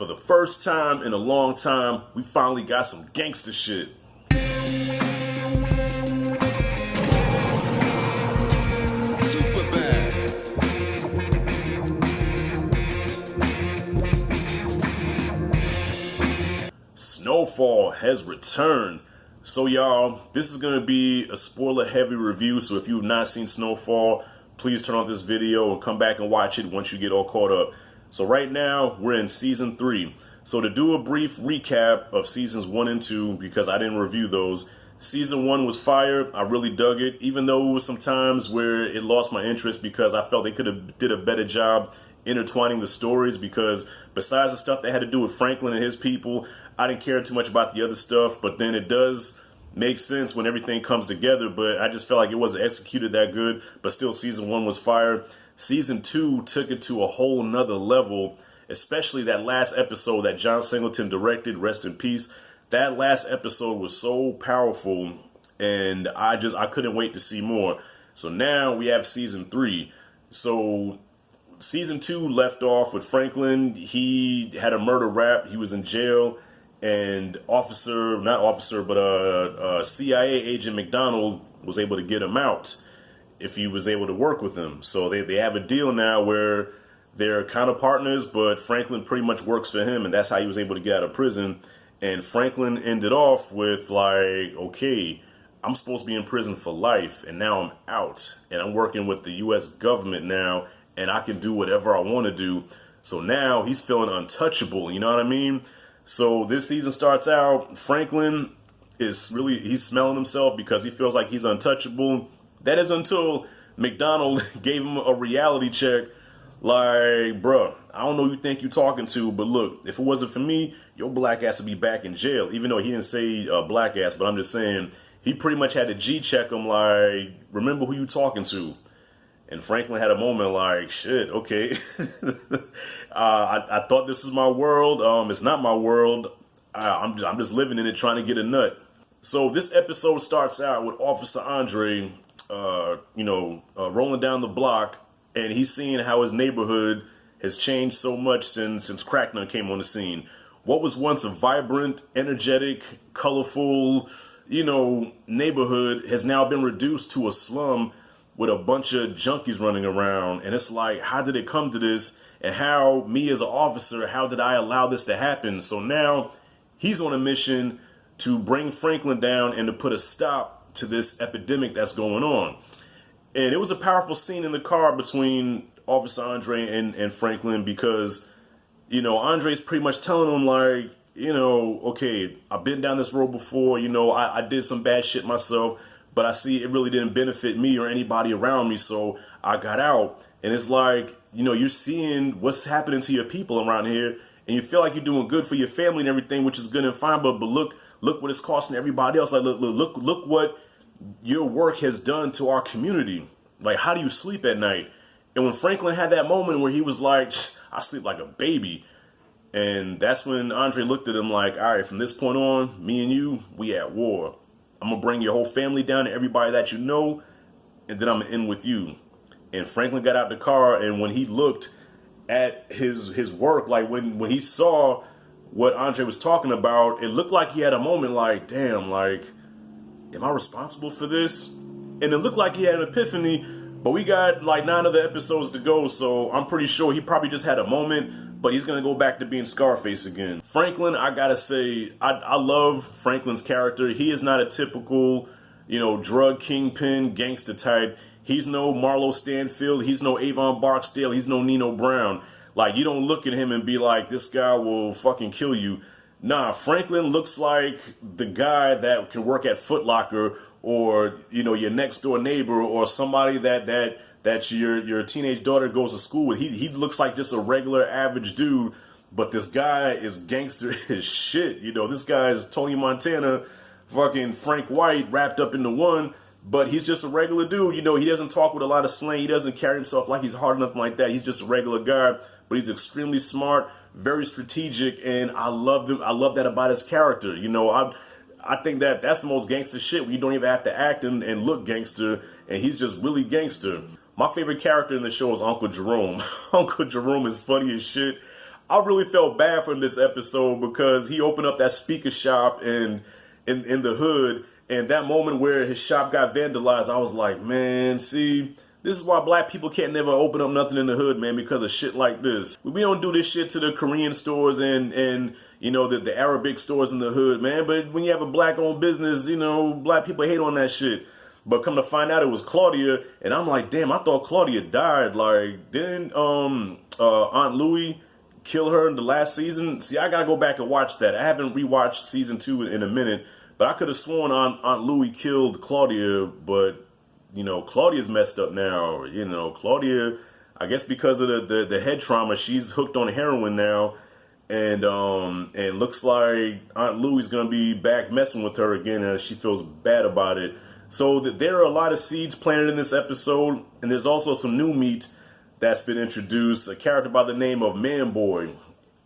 For the first time in a long time, we finally got some gangster shit. Snowfall has returned. So y'all, this is going to be a spoiler heavy review, so if you've not seen Snowfall, please turn on this video and come back and watch it once you get all caught up. So right now, we're in Season 3. So to do a brief recap of Seasons 1 and 2, because I didn't review those, Season 1 was fire. I really dug it, even though it was some times where it lost my interest because I felt they could have did a better job intertwining the stories, because besides the stuff that had to do with Franklin and his people, I didn't care too much about the other stuff, but then it does make sense when everything comes together, but I just felt like it wasn't executed that good, but still Season 1 was fire. Season 2 took it to a whole nother level, especially that last episode that John Singleton directed, rest in peace. That last episode was so powerful, and I couldn't wait to see more. So now we have Season 3. So Season 2 left off with Franklin. He had a murder rap. He was in jail, and CIA agent McDonald was able to get him out if he was able to work with him. So they have a deal now where they're kind of partners, but Franklin pretty much works for him, and that's how he was able to get out of prison. And Franklin ended off with like, okay, I'm supposed to be in prison for life, and now I'm out, and I'm working with the U.S. government now, and I can do whatever I want to do. So now he's feeling untouchable, you know what I mean? So this season starts out, Franklin he's smelling himself because he feels like he's untouchable. That is until McDonald gave him a reality check. Like, bruh, I don't know who you think you're talking to, but look, if it wasn't for me, your black ass would be back in jail. Even though he didn't say black ass, but I'm just saying, he pretty much had to G-check him like, remember who you talking to. And Franklin had a moment like, shit, okay. I thought this was my world. It's not my world. I'm just living in it, trying to get a nut. So this episode starts out with Officer Andre, rolling down the block, and he's seeing how his neighborhood has changed so much since Crackdown came on the scene. What was once a vibrant, energetic, colorful, neighborhood has now been reduced to a slum with a bunch of junkies running around. And it's like, how did it come to this? And how, me as an officer, how did I allow this to happen? So now he's on a mission to bring Franklin down and to put a stop to this epidemic that's going on. And it was a powerful scene in the car between Officer Andre and Franklin, because, Andre's pretty much telling him like, okay, I've been down this road before, I did some bad shit myself, but I see it really didn't benefit me or anybody around me, so I got out. And it's like, you're seeing what's happening to your people around here, and you feel like you're doing good for your family and everything, which is good and fine, but look what it's costing everybody else. Like, look what your work has done to our community. Like, how do you sleep at night? And when Franklin had that moment where he was like, I sleep like a baby. And that's when Andre looked at him like, all right, from this point on, me and you, we at war. I'm going to bring your whole family down and everybody that you know, and then I'm going to end with you. And Franklin got out the car, and when he looked at his work, like when he saw what Andre was talking about, it looked like he had a moment like, damn, like, am I responsible for this? And it looked like he had an epiphany, but we got like 9 other episodes to go, so I'm pretty sure he probably just had a moment, but he's going to go back to being Scarface again. Franklin, I gotta say, I love Franklin's character. He is not a typical, drug kingpin, gangster type. He's no Marlo Stanfield. He's no Avon Barksdale. He's no Nino Brown. Like, you don't look at him and be like, this guy will fucking kill you. Nah, Franklin looks like the guy that can work at Foot Locker, or, your next door neighbor, or somebody that your teenage daughter goes to school with. He looks like just a regular average dude, but this guy is gangster as shit. This guy is Tony Montana, fucking Frank White wrapped up into one, but he's just a regular dude. He doesn't talk with a lot of slang. He doesn't carry himself like he's hard enough like that. He's just a regular guy, but he's extremely smart, very strategic, and I love that about his character. I think that's the most gangster shit, where you don't even have to act and look gangster, and he's just really gangster. My favorite character in the show is Uncle Jerome. Uncle Jerome is funny as shit. I really felt bad for him this episode because he opened up that speaker shop in the hood, and that moment where his shop got vandalized, I was like, man, see, this is why black people can't never open up nothing in the hood, man, because of shit like this. We don't do this shit to the Korean stores and you know, the Arabic stores in the hood, man. But when you have a black-owned business, you know, black people hate on that shit. But come to find out it was Claudia, and I'm like, damn, I thought Claudia died. Like, didn't Aunt Louie kill her in the last season? See, I gotta go back and watch that. I haven't rewatched season 2 in a minute, but I could have sworn Aunt Louie killed Claudia, but, you know, Claudia's messed up now. You know, Claudia, I guess because of the head trauma, she's hooked on heroin now, and looks like Aunt Louie's gonna be back messing with her again, and she feels bad about it. So there are a lot of seeds planted in this episode, and there's also some new meat that's been introduced. A character by the name of Man-Boy.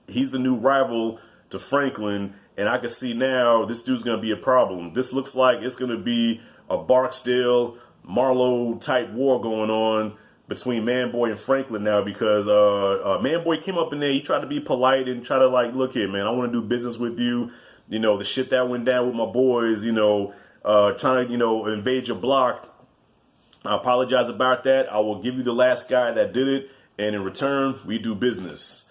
He's the new rival to Franklin, and I can see now this dude's going to be a problem. This looks like it's going to be a Barksdale, Marlowe type war going on between Man-Boy and Franklin now, because Man-Boy came up in there, he tried to be polite and try to like, look here, man, I want to do business with you. You know, the shit that went down with my boys, you know, trying to, you know, invade your block. I apologize about that. I will give you the last guy that did it, and in return, we do business.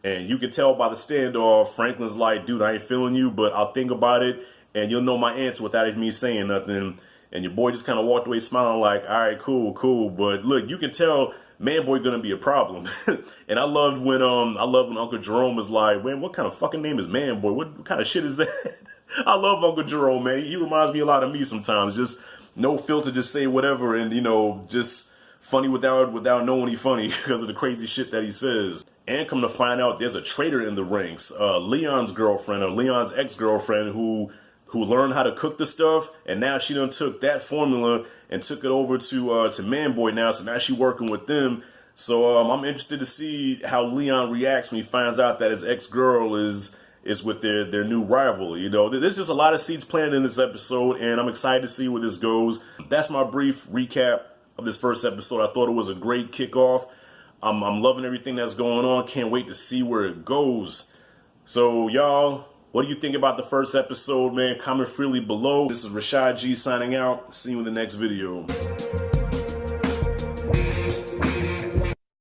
And you can tell by the standoff, Franklin's like, dude, I ain't feeling you, but I'll think about it, and you'll know my answer without even me saying nothing. And your boy just kind of walked away smiling like, all right, cool, cool. But look, you can tell Man-Boy gonna be a problem. And I loved when Uncle Jerome was like, man, what kind of fucking name is Man-Boy? What kind of shit is that? I love Uncle Jerome, man. He reminds me a lot of me sometimes. Just no filter, just say whatever, and, you know, just funny without knowing he's funny because of the crazy shit that he says. And come to find out, there's a traitor in the ranks. Leon's girlfriend, or Leon's ex-girlfriend, who learned how to cook the stuff, and now she done took that formula and took it over to Man-Boy now, so now she working with them. So I'm interested to see how Leon reacts when he finds out that his ex-girl is with their new rival. You know, there's just a lot of seeds planted in this episode, and I'm excited to see where this goes. That's my brief recap of this first episode. I thought it was a great kickoff. I'm loving everything that's going on. Can't wait to see where it goes. So, y'all, what do you think about the first episode, man? Comment freely below. This is Rashad G signing out. See you in the next video.